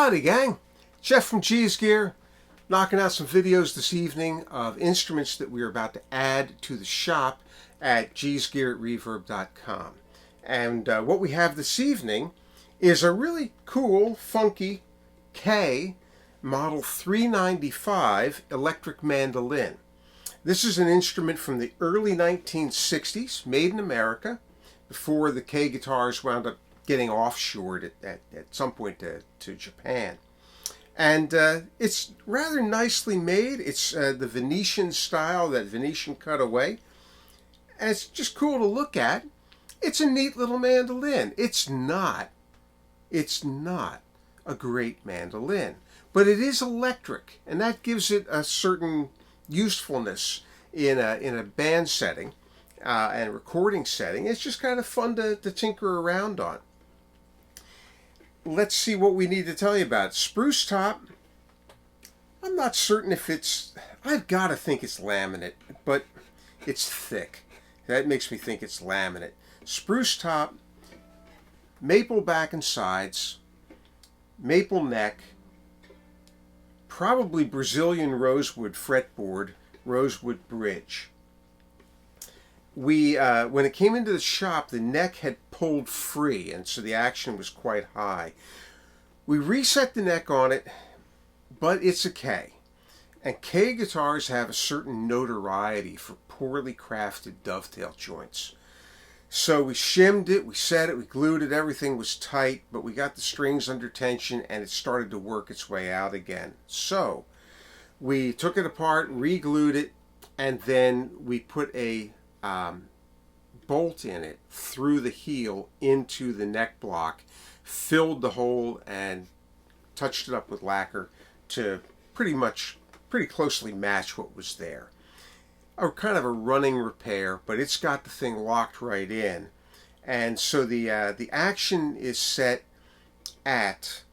Howdy gang, Jeff from G's Gear, knocking out some videos this evening of instruments that we're about to add to the shop at gsgear@reverb.com. And what we have this evening is a really cool, funky K Model 395 electric mandolin. This is an instrument from the early 1960s, made in America, before the K guitars wound up getting offshored at some point to Japan. And it's rather nicely made. It's the Venetian style, that Venetian cutaway. And it's just cool to look at. It's a neat little mandolin. It's not a great mandolin, but it is electric, and that gives it a certain usefulness in a band setting and recording setting. It's just kind of fun to tinker around on. Let's see what we need to tell you about. Spruce top. I'm not certain if it's, I've got to think it's laminate, but it's thick. That makes me think it's laminate. Spruce top, maple back and sides, maple neck, probably Brazilian rosewood fretboard, rosewood bridge. When it came into the shop, the neck had pulled free, and so the action was quite high. We reset the neck on it, but it's a K. And K guitars have a certain notoriety for poorly crafted dovetail joints. So we shimmed it, we set it, we glued it, everything was tight, but we got the strings under tension and it started to work its way out again. So we took it apart, re-glued it, and then we put a bolt in it through the heel into the neck block, filled the hole, and touched it up with lacquer to pretty closely match what was there. A kind of a running repair, but it's got the thing locked right in. And so the action is set at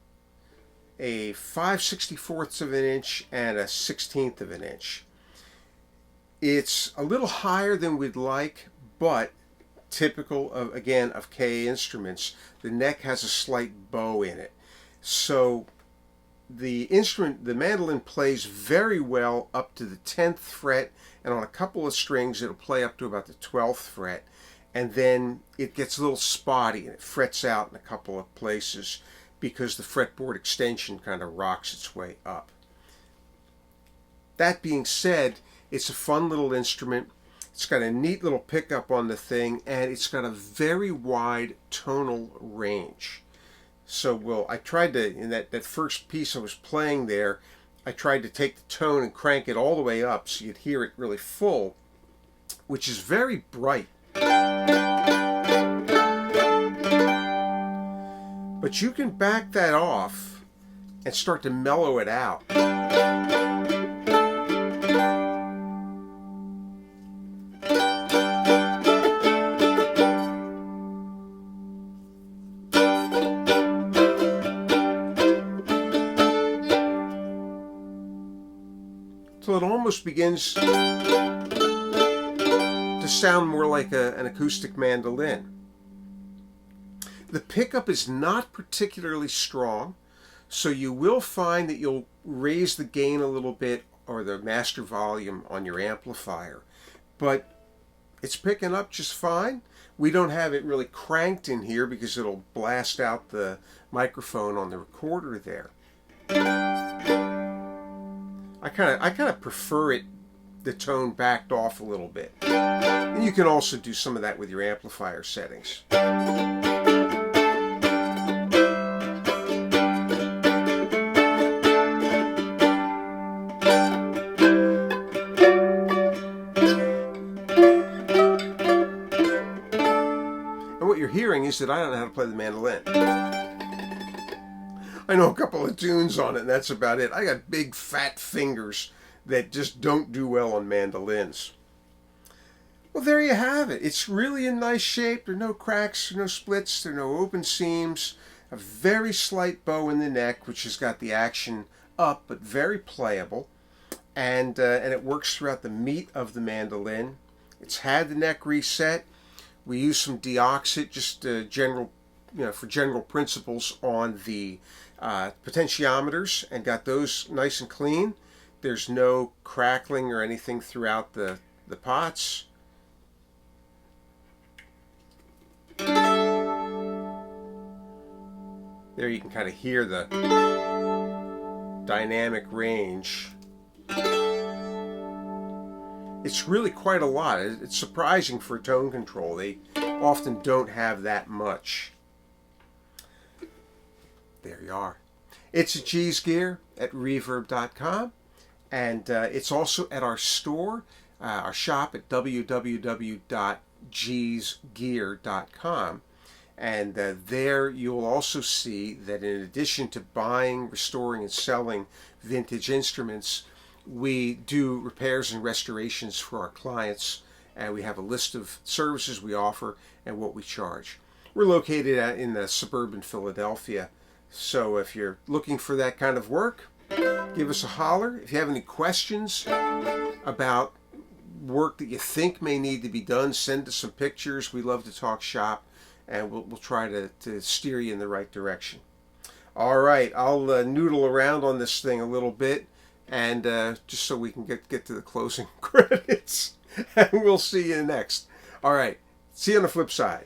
a 5/64 of an inch and a 1/16 of an inch. It's a little higher than we'd like, but typical of, again, of K instruments, the neck has a slight bow in it. So the mandolin plays very well up to the 10th fret, and on a couple of strings it'll play up to about the 12th fret, and then it gets a little spotty and it frets out in a couple of places because the fretboard extension kind of rocks its way up. That being said, it's a fun little instrument. It's got a neat little pickup on the thing, and it's got a very wide tonal range. So I tried to, in that first piece I was playing there, I tried to take the tone and crank it all the way up so you'd hear it really full, which is very bright. But you can back that off and start to mellow it out. So it almost begins to sound more like an acoustic mandolin. The pickup is not particularly strong, so you will find that you'll raise the gain a little bit or the master volume on your amplifier, but it's picking up just fine. We don't have it really cranked in here because it'll blast out the microphone on the recorder there. I kind of prefer the tone backed off a little bit. And you can also do some of that with your amplifier settings. And what you're hearing is that I don't know how to play the mandolin. I know a couple of tunes on it, and that's about it. I got big fat fingers that just don't do well on mandolins. Well, there you have it. It's really in nice shape. There are no cracks, no splits, there are no open seams. A very slight bow in the neck, which has got the action up, but very playable. And it works throughout the meat of the mandolin. It's had the neck reset. We use some deoxit, just general for general principles on the potentiometers and got those nice and clean. There's no crackling or anything throughout the pots. There you can kind of hear the dynamic range. It's really quite a lot. It's surprising for tone control. They often don't have that much. There you are. It's a G's Gear at reverb.com, and it's also at our store, our shop at www.gsgear.com. And there you'll also see that in addition to buying, restoring, and selling vintage instruments, we do repairs and restorations for our clients, and we have a list of services we offer and what we charge. We're located in suburban Philadelphia, so if you're looking for that kind of work, give us a holler. If you have any questions about work that you think may need to be done, send us some pictures. We love to talk shop, and we'll try to steer you in the right direction. All right, I'll noodle around on this thing a little bit, and just so we can get to the closing credits, and we'll see you next. All right, see you on the flip side.